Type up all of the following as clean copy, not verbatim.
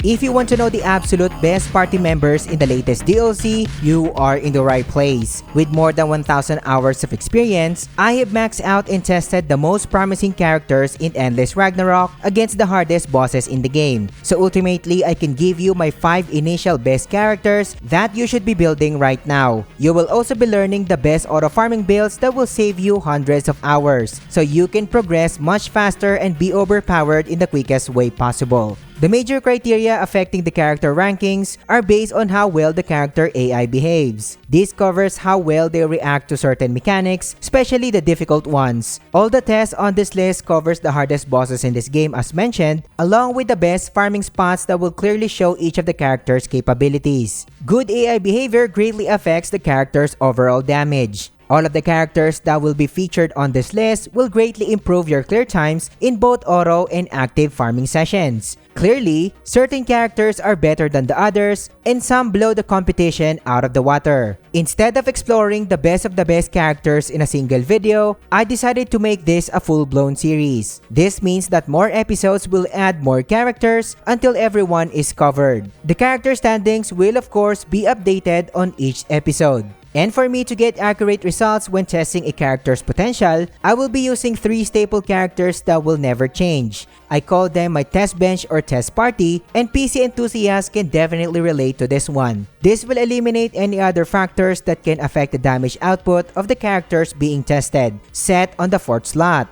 If you want to know the absolute best party members in the latest DLC, you are in the right place. With more than 1,000 hours of experience, I have maxed out and tested the most promising characters in Endless Ragnarok against the hardest bosses in the game. So ultimately, I can give you my 5 initial best characters that you should be building right now. You will also be learning the best auto farming builds that will save you hundreds of hours, so you can progress much faster and be overpowered in the quickest way possible. The major criteria affecting the character rankings are based on how well the character AI behaves. This covers how well they react to certain mechanics, especially the difficult ones. All the tests on this list covers the hardest bosses in this game as mentioned, along with the best farming spots that will clearly show each of the character's capabilities. Good AI behavior greatly affects the character's overall damage. All of the characters that will be featured on this list will greatly improve your clear times in both auto and active farming sessions. Clearly, certain characters are better than the others, and some blow the competition out of the water. Instead of exploring the best of the best characters in a single video, I decided to make this a full-blown series. This means that more episodes will add more characters until everyone is covered. The character standings will of course be updated on each episode. And for me to get accurate results when testing a character's potential, I will be using 3 staple characters that will never change. I call them my test bench or test party, and PC enthusiasts can definitely relate to this one. This will eliminate any other factors that can affect the damage output of the characters being tested, set on the 4th slot.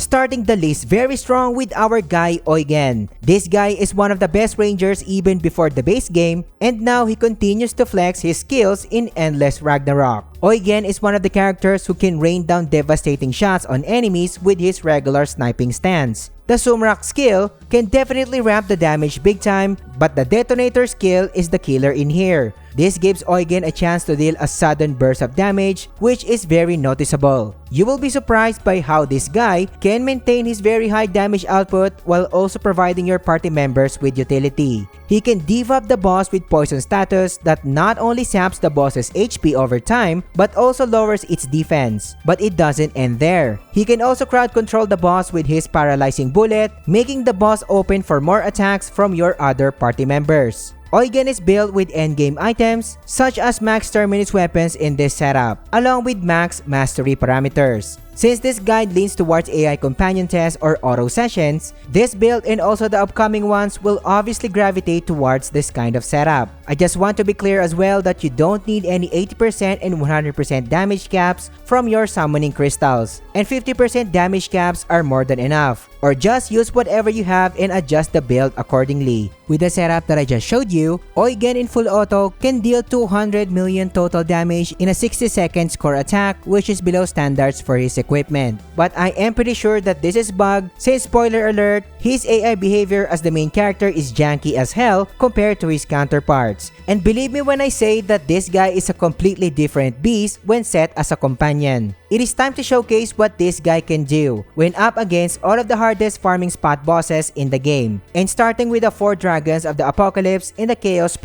Starting the list very strong with our guy Eugen. This guy is one of the best rangers even before the base game, and now he continues to flex his skills in Endless Ragnarok. Eugen is one of the characters who can rain down devastating shots on enemies with his regular sniping stance. The Sumrak skill can definitely ramp the damage big time, but the detonator skill is the killer in here. This gives Eugen a chance to deal a sudden burst of damage, which is very noticeable. You will be surprised by how this guy can maintain his very high damage output while also providing your party members with utility. He can debuff up the boss with poison status that not only saps the boss's HP over time, but also lowers its defense. But it doesn't end there. He can also crowd control the boss with his paralyzing bullet, making the boss open for more attacks from your other party members. Eugen is built with endgame items such as max terminus weapons in this setup, along with max mastery parameters. Since this guide leans towards AI companion tests or auto sessions, this build and also the upcoming ones will obviously gravitate towards this kind of setup. I just want to be clear as well that you don't need any 80% and 100% damage caps from your summoning crystals, and 50% damage caps are more than enough. Or just use whatever you have and adjust the build accordingly. With the setup that I just showed you, Eugen in full auto can deal 200 million total damage in a 60-second core attack, which is below standards for his equipment. But I am pretty sure that this is bugged since, spoiler alert, his AI behavior as the main character is janky as hell compared to his counterparts. And believe me when I say that this guy is a completely different beast when set as a companion. It is time to showcase what this guy can do when up against all of the hardest farming spot bosses in the game, and starting with the 4 dragons of the apocalypse in the Chaos++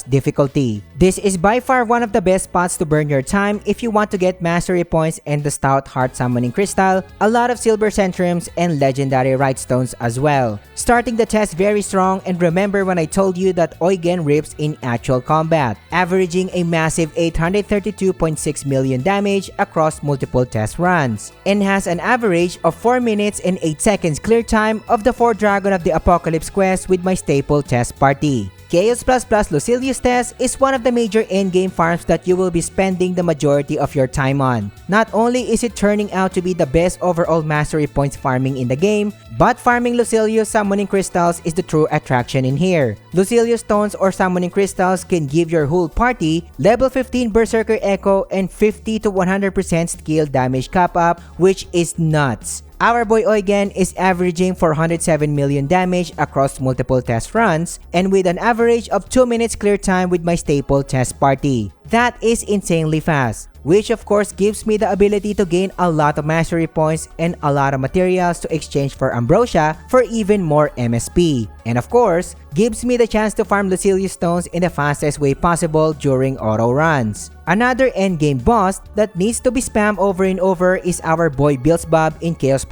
difficulty. This is by far one of the best spots to burn your time if you want to get mastery points and the stout heart summoning crystal, a lot of silver centrums, and legendary right stones as well. Starting the test very strong, and remember when I told you that Eugen rips in actual combat, averaging a massive 832.6 million damage across multiple test runs, and has an average of 4 minutes and 8 seconds clear time of the 4 Dragon of the Apocalypse quest with my staple test party. Chaos++ Lucilius test is one of the major endgame farms that you will be spending the majority of your time on. Not only is it turning out to be the best overall mastery points farming in the game, but farming Lucilius summoning crystals is the true attraction in here. Lucilius stones or summoning crystals can give your whole party level 15 Berserker Echo and 50 to 100% skill damage cap up, which is nuts. Our boy Eugen is averaging 407 million damage across multiple test runs, and with an average of 2 minutes clear time with my staple test party. That is insanely fast. which of course gives me the ability to gain a lot of mastery points and a lot of materials to exchange for Ambrosia for even more MSP. And of course, gives me the chance to farm Lucilius stones in the fastest way possible during auto runs. Another endgame boss that needs to be spammed over and over is our boy Beelzebub in Chaos++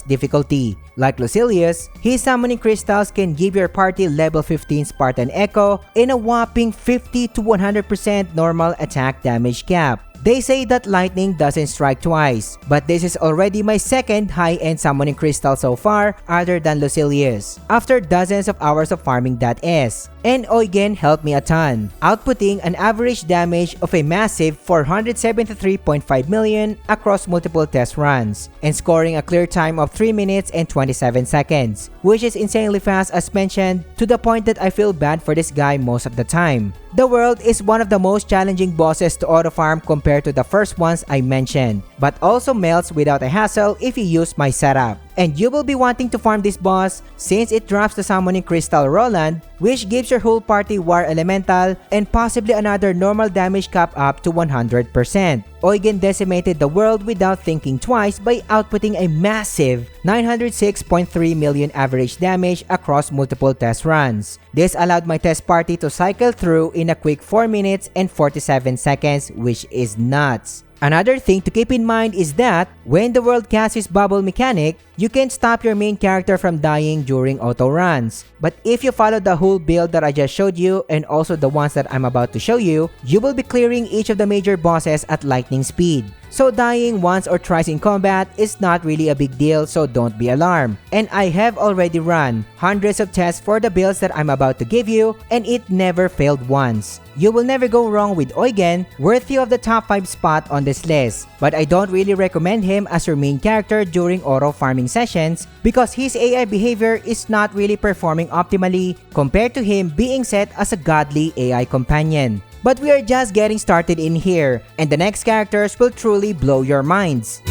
difficulty. Like Lucilius, his summoning crystals can give your party level 15 Spartan Echo and a whopping 50 to 100% normal attack damage cap. They say that lightning doesn't strike twice, but this is already my second high-end summoning crystal so far other than Lucilius, after dozens of hours of farming that is. And Eugen helped me a ton, outputting an average damage of a massive 473.5 million across multiple test runs, and scoring a clear time of 3 minutes and 27 seconds, which is insanely fast as mentioned, to the point that I feel bad for this guy most of the time. The world is one of the most challenging bosses to auto-farm compared to the first ones I mentioned, but also melts without a hassle if you use my setup. And you will be wanting to farm this boss since it drops the summoning crystal Roland, which gives your whole party War Elemental and possibly another normal damage cap up to 100%. Eugen decimated the world without thinking twice by outputting a massive 906.3 million average damage across multiple test runs. This allowed my test party to cycle through in a quick 4 minutes and 47 seconds, which is nuts. Another thing to keep in mind is that when the world casts its bubble mechanic, you can stop your main character from dying during auto runs. But if you follow the whole build that I just showed you and also the ones that I'm about to show you, you will be clearing each of the major bosses at lightning speed. So dying once or twice in combat is not really a big deal, so don't be alarmed. And I have already run hundreds of tests for the builds that I'm about to give you, and it never failed once. You will never go wrong with Eugen, worthy of the top 5 spot on this list. But I don't really recommend him as your main character during auto farming sessions because his AI behavior is not really performing optimally compared to him being set as a godly AI companion. But we are just getting started in here, and the next characters will truly blow your minds.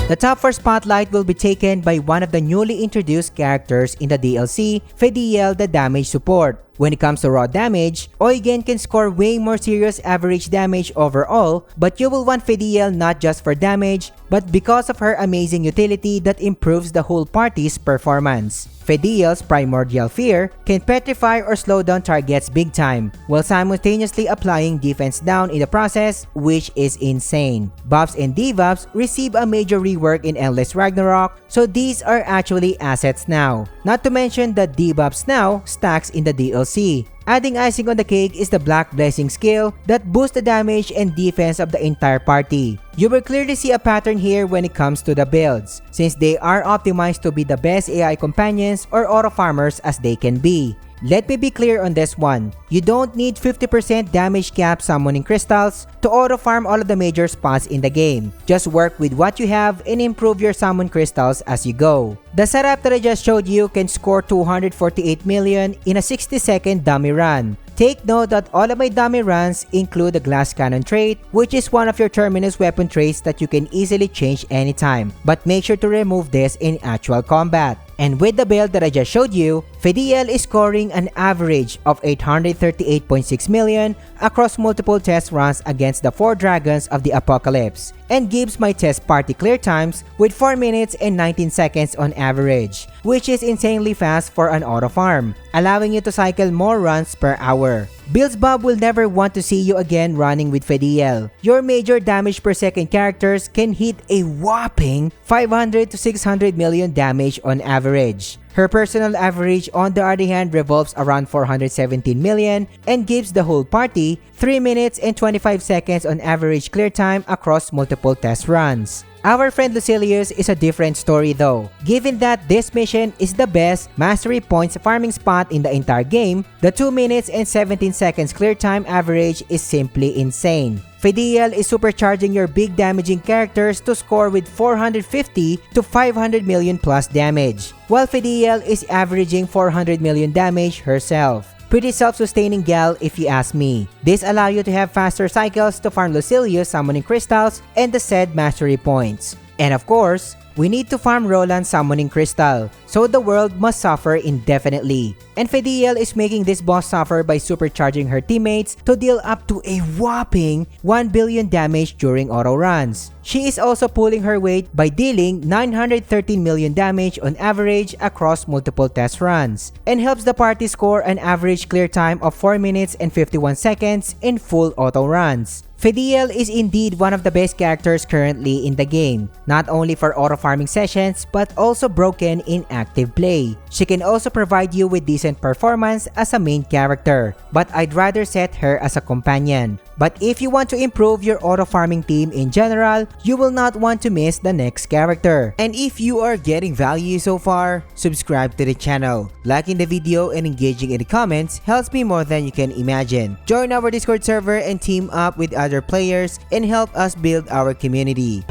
The top 4 spotlight will be taken by one of the newly introduced characters in the DLC, Fediel the Damage Support. When it comes to raw damage, Eugen can score way more serious average damage overall, but you will want Fediel not just for damage, but because of her amazing utility that improves the whole party's performance. Fediel's Primordial Fear can petrify or slow down targets big time, while simultaneously applying defense down in the process, which is insane. Buffs and debuffs receive a major rework in Endless Ragnarok, so these are actually assets now. Not to mention that debuffs now stacks in the DLC. Adding icing on the cake is the Black Blessing skill that boosts the damage and defense of the entire party. You will clearly see a pattern here when it comes to the builds, since they are optimized to be the best AI companions or auto farmers as they can be. Let me be clear on this one. You don't need 50% damage cap summoning crystals to auto farm all of the major spots in the game. Just work with what you have and improve your summon crystals as you go. The setup that I just showed you can score 248 million in a 60-second dummy run. Take note that all of my dummy runs include the glass cannon trait, which is one of your terminus weapon traits that you can easily change anytime, but make sure to remove this in actual combat. And with the build that I just showed you, Fediel is scoring an average of 838.6 million across multiple test runs against the 4 dragons of the apocalypse, and gives my test party clear times with 4 minutes and 19 seconds on average, which is insanely fast for an auto farm, allowing you to cycle more runs per hour. Beelzebub will never want to see you again running with Fediel. Your major damage per second characters can hit a whopping 500 to 600 million damage on average. Her personal average on the other hand revolves around 417 million and gives the whole party 3 minutes and 25 seconds on average clear time across multiple test runs. Our friend Lucilius is a different story though. Given that this mission is the best mastery points farming spot in the entire game, the 2 minutes and 17 seconds clear time average is simply insane. Fediel is supercharging your big damaging characters to score with 450 to 500 million plus damage, while Fediel is averaging 400 million damage herself. Pretty self-sustaining gal if you ask me. This allows you to have faster cycles to farm Lucilius summoning crystals and the said mastery points. And of course, we need to farm Roland's summoning crystal, so the world must suffer indefinitely. And Fediel is making this boss suffer by supercharging her teammates to deal up to a whopping 1 billion damage during auto runs. She is also pulling her weight by dealing 913 million damage on average across multiple test runs, and helps the party score an average clear time of 4 minutes and 51 seconds in full auto runs. Fediel is indeed one of the best characters currently in the game, not only for auto farming sessions but also broken in active play. She can also provide you with decent performance as a main character, but I'd rather set her as a companion. But if you want to improve your auto farming team in general, you will not want to miss the next character. And if you are getting value so far, subscribe to the channel. Liking the video and engaging in the comments helps me more than you can imagine. Join our Discord server and team up with other players and help us build our community.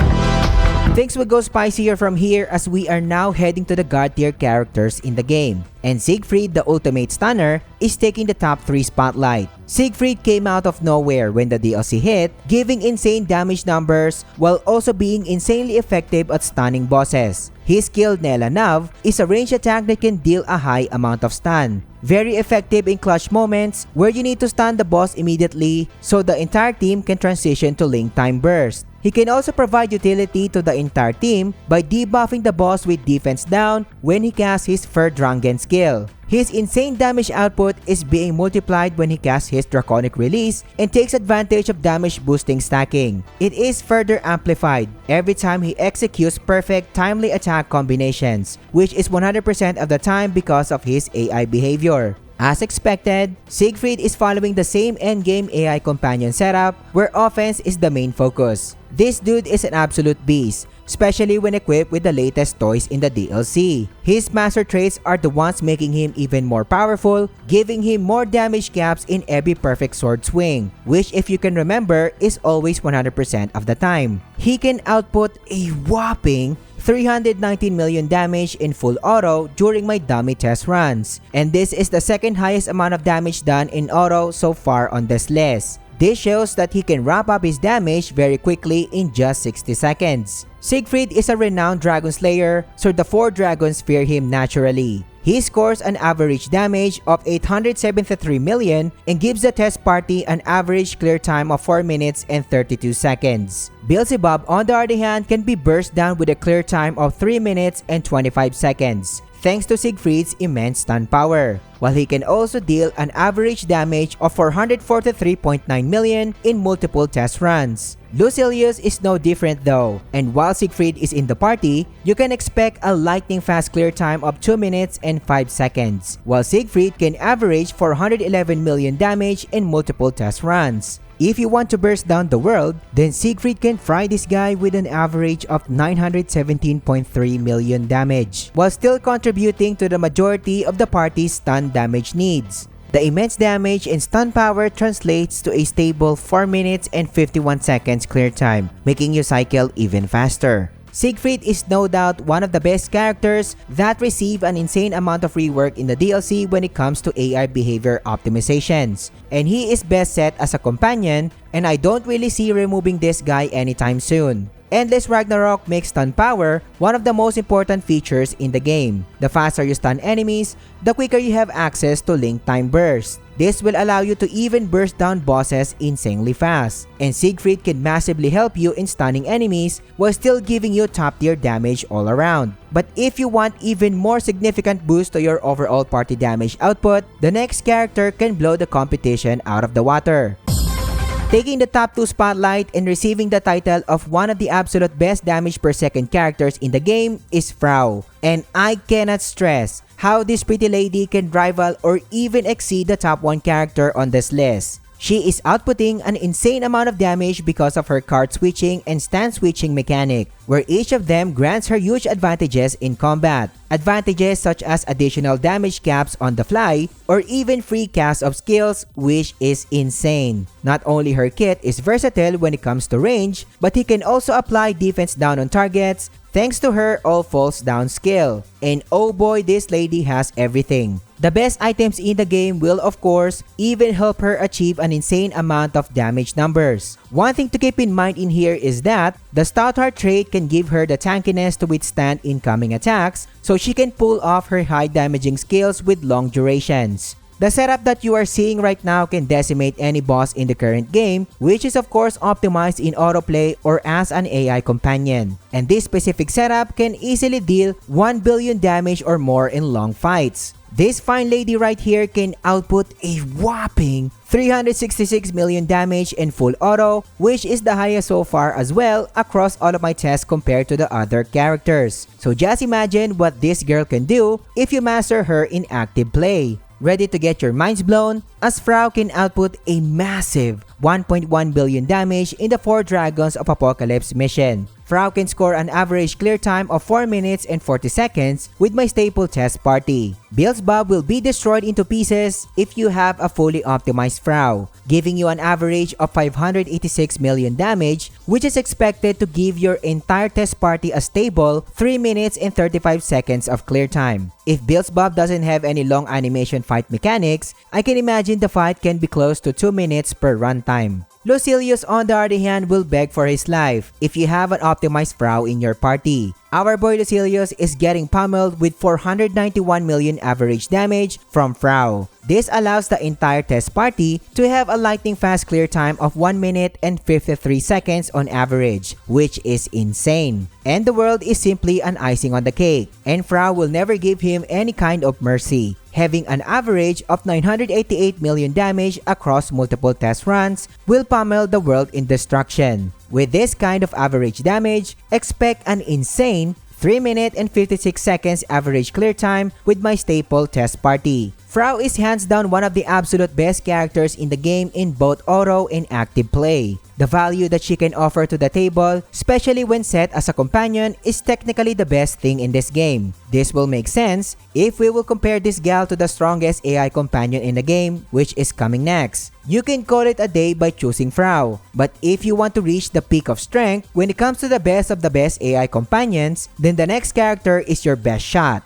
Things will go spicier from here as we are now heading to the god tier characters in the game. And Siegfried, the ultimate stunner, is taking the top 3 spotlight. Siegfried came out of nowhere when the DLC hit, giving insane damage numbers while also being insanely effective at stunning bosses. His skill Nela Nav is a ranged attack that can deal a high amount of stun. Very effective in clutch moments where you need to stun the boss immediately so the entire team can transition to Link Time Burst. He can also provide utility to the entire team by debuffing the boss with defense down when he casts his Verdrangen skill. His insane damage output is being multiplied when he casts his Draconic Release and takes advantage of damage boosting stacking. It is further amplified every time he executes perfect timely attack combinations, which is 100% of the time because of his AI behavior. As expected, Siegfried is following the same endgame AI companion setup where offense is the main focus. This dude is an absolute beast, especially when equipped with the latest toys in the DLC. His master traits are the ones making him even more powerful, giving him more damage caps in every perfect sword swing, which if you can remember is always 100% of the time. He can output a whopping 319 million damage in full auto during my dummy test runs, and this is the second highest amount of damage done in auto so far on this list. This shows that he can wrap up his damage very quickly in just 60 seconds. Siegfried is a renowned dragon slayer, so the 4 dragons fear him naturally. He scores an average damage of 873 million and gives the test party an average clear time of 4 minutes and 32 seconds. Beelzebub, on the other hand, can be burst down with a clear time of 3 minutes and 25 seconds, thanks to Siegfried's immense stun power, while he can also deal an average damage of 443.9 million in multiple test runs. Lucilius is no different though, and while Siegfried is in the party, you can expect a lightning fast clear time of 2 minutes and 5 seconds, while Siegfried can average 411 million damage in multiple test runs. If you want to burst down the world, then Siegfried can fry this guy with an average of 917.3 million damage, while still contributing to the majority of the party's stun damage needs. The immense damage and stun power translates to a stable 4 minutes and 51 seconds clear time, making you cycle even faster. Siegfried is no doubt one of the best characters that receive an insane amount of rework in the DLC when it comes to AI behavior optimizations, and he is best set as a companion, and I don't really see removing this guy anytime soon. Endless Ragnarok makes stun power one of the most important features in the game. The faster you stun enemies, the quicker you have access to Link Time Burst. This will allow you to even burst down bosses insanely fast, and Siegfried can massively help you in stunning enemies while still giving you top tier damage all around. But if you want even more significant boost to your overall party damage output, the next character can blow the competition out of the water. Taking the top 2 spotlight and receiving the title of one of the absolute best damage per second characters in the game is Frau. And I cannot stress how this pretty lady can rival or even exceed the top 1 character on this list. She is outputting an insane amount of damage because of her card switching and stance switching mechanic, where each of them grants her huge advantages in combat. Advantages such as additional damage caps on the fly, or even free cast of skills, which is insane. Not only her kit is versatile when it comes to range, but he can also apply defense down on targets thanks to her all falls down skill. And oh boy, this lady has everything. The best items in the game will of course even help her achieve an insane amount of damage numbers. One thing to keep in mind in here is that the Stout Heart trait can give her the tankiness to withstand incoming attacks, so she can pull off her high damaging skills with long durations. The setup that you are seeing right now can decimate any boss in the current game, which is of course optimized in autoplay or as an AI companion. And this specific setup can easily deal 1 billion damage or more in long fights. This fine lady right here can output a whopping 366 million damage in full auto, which is the highest so far as well across all of my tests compared to the other characters. So just imagine what this girl can do if you master her in active play. Ready to get your minds blown? As Frau can output a massive 1.1 billion damage in the 4 Dragons of Apocalypse mission. Frau can score an average clear time of 4 minutes and 40 seconds with my staple test party. Beelzebub will be destroyed into pieces if you have a fully optimized Frau, giving you an average of 586 million damage, which is expected to give your entire test party a stable 3 minutes and 35 seconds of clear time. If Beelzebub doesn't have any long animation fight mechanics, I can imagine the fight can be close to 2 minutes per runtime. Lucilius on the other hand will beg for his life if you have an optimized Frau in your party. Our boy Lucilius is getting pummeled with 491 million average damage from Frau. This allows the entire test party to have a lightning fast clear time of 1 minute and 53 seconds on average, which is insane. And the world is simply an icing on the cake, and Frau will never give him any kind of mercy, having an average of 988 million damage across multiple test runs will pummel the world in destruction. With this kind of average damage, expect an insane 3 minute and 56 seconds average clear time with my staple test party. Frau is hands down one of the absolute best characters in the game in both auto and active play. The value that she can offer to the table, especially when set as a companion, is technically the best thing in this game. This will make sense if we will compare this gal to the strongest AI companion in the game, which is coming next. You can call it a day by choosing Frau, but if you want to reach the peak of strength when it comes to the best of the best AI companions, then the next character is your best shot.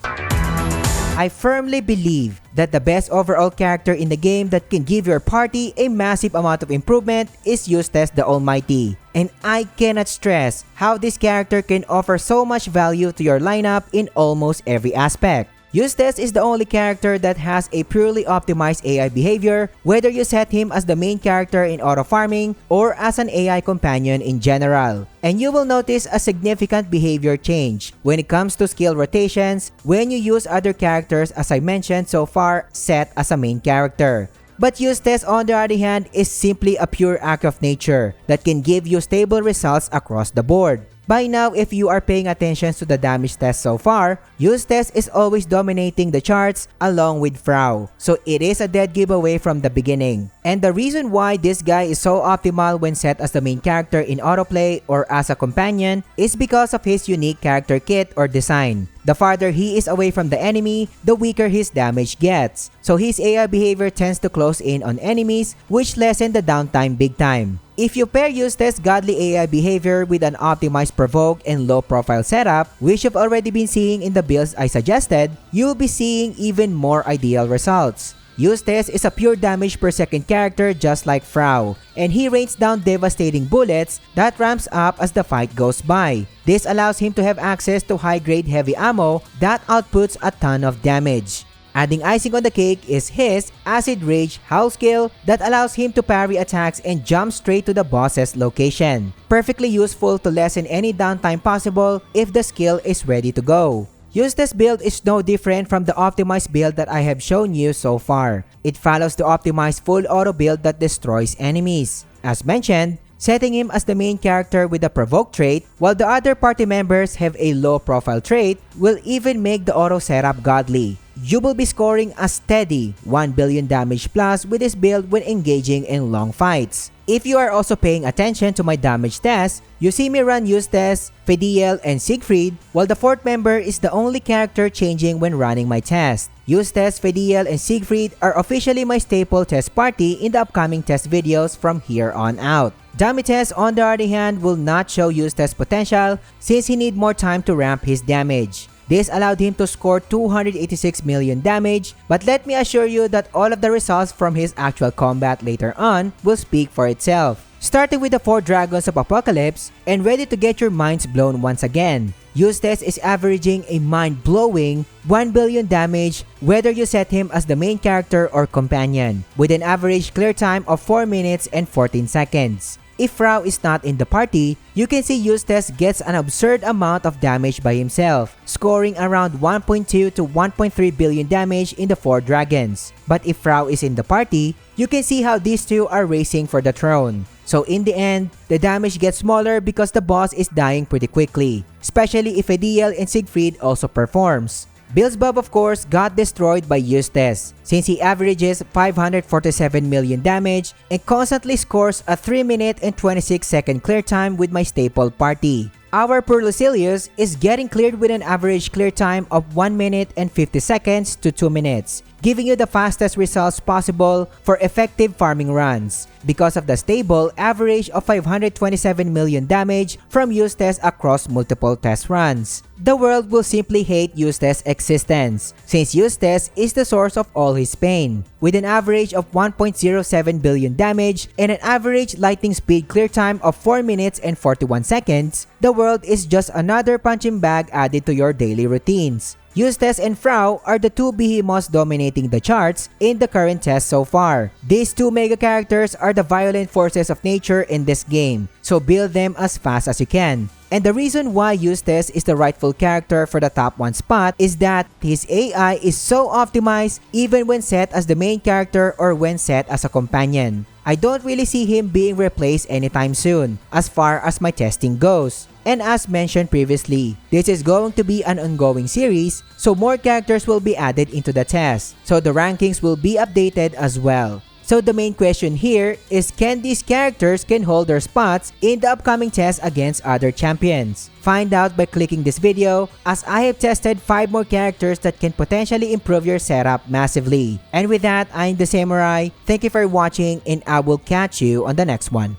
I firmly believe that the best overall character in the game that can give your party a massive amount of improvement is Eustace the Almighty. And I cannot stress how this character can offer so much value to your lineup in almost every aspect. Eustace is the only character that has a purely optimized AI behavior, whether you set him as the main character in auto farming or as an AI companion in general. And you will notice a significant behavior change when it comes to skill rotations when you use other characters, as I mentioned so far, set as a main character. But Eustace on the other hand is simply a pure act of nature that can give you stable results across the board. By now, if you are paying attention to the damage test so far, Eustace is always dominating the charts along with Frau, so it is a dead giveaway from the beginning. And the reason why this guy is so optimal when set as the main character in autoplay or as a companion is because of his unique character kit or design. The farther he is away from the enemy, the weaker his damage gets. So his AI behavior tends to close in on enemies, which lessen the downtime big time. If you pair Eustace's godly AI behavior with an optimized provoke and low profile setup, which you've already been seeing in the builds I suggested, you'll be seeing even more ideal results. Eustace is a pure damage per second character just like Frau, and he rains down devastating bullets that ramps up as the fight goes by. This allows him to have access to high-grade heavy ammo that outputs a ton of damage. Adding icing on the cake is his Acid Rage Howl skill that allows him to parry attacks and jump straight to the boss's location. Perfectly useful to lessen any downtime possible if the skill is ready to go. Eustace build is no different from the optimized build that I have shown you so far. It follows the optimized full auto build that destroys enemies. As mentioned, setting him as the main character with a provoke trait, while the other party members have a low profile trait, will even make the auto setup godly. You will be scoring a steady 1 billion damage plus with this build when engaging in long fights. If you are also paying attention to my damage test, you see me run Eustace, Fediel, and Siegfried, while the fourth member is the only character changing when running my test. Eustace, Fediel, and Siegfried are officially my staple test party in the upcoming test videos from here on out. Dummy test on the other hand will not show Eustace's potential since he need more time to ramp his damage. This allowed him to score 286 million damage, but let me assure you that all of the results from his actual combat later on will speak for itself. Starting with the 4 Dragons of Apocalypse, and ready to get your minds blown once again. Eustace is averaging a mind-blowing 1 billion damage whether you set him as the main character or companion, with an average clear time of 4 minutes and 14 seconds. If Frau is not in the party, you can see Eustace gets an absurd amount of damage by himself, scoring around 1.2 to 1.3 billion damage in the 4 dragons. But if Frau is in the party, you can see how these two are racing for the throne. So in the end, the damage gets smaller because the boss is dying pretty quickly, especially if Adiel and Siegfried also performs. Beelzebub of course got destroyed by Eustace, since he averages 547 million damage and constantly scores a 3 minute and 26 second clear time with my staple party. Our poor Lucilius is getting cleared with an average clear time of 1 minute and 50 seconds to 2 minutes, giving you the fastest results possible for effective farming runs, because of the stable average of 527 million damage from Eustace across multiple test runs. The world will simply hate Eustace's existence, since Eustace is the source of all his pain. With an average of 1.07 billion damage and an average lightning speed clear time of 4 minutes and 41 seconds, the world is just another punching bag added to your daily routines. Eustace and Frau are the two behemoths dominating the charts in the current test so far. These two mega characters are the violent forces of nature in this game, so build them as fast as you can. And the reason why Eustace is the rightful character for the top 1 spot is that his AI is so optimized even when set as the main character or when set as a companion. I don't really see him being replaced anytime soon, as far as my testing goes. And as mentioned previously, this is going to be an ongoing series, so more characters will be added into the test, so the rankings will be updated as well. So the main question here is, can these characters can hold their spots in the upcoming test against other champions? Find out by clicking this video, as I have tested 5 more characters that can potentially improve your setup massively. And with that, I'm the Samurai. Thank you for watching and I will catch you on the next one.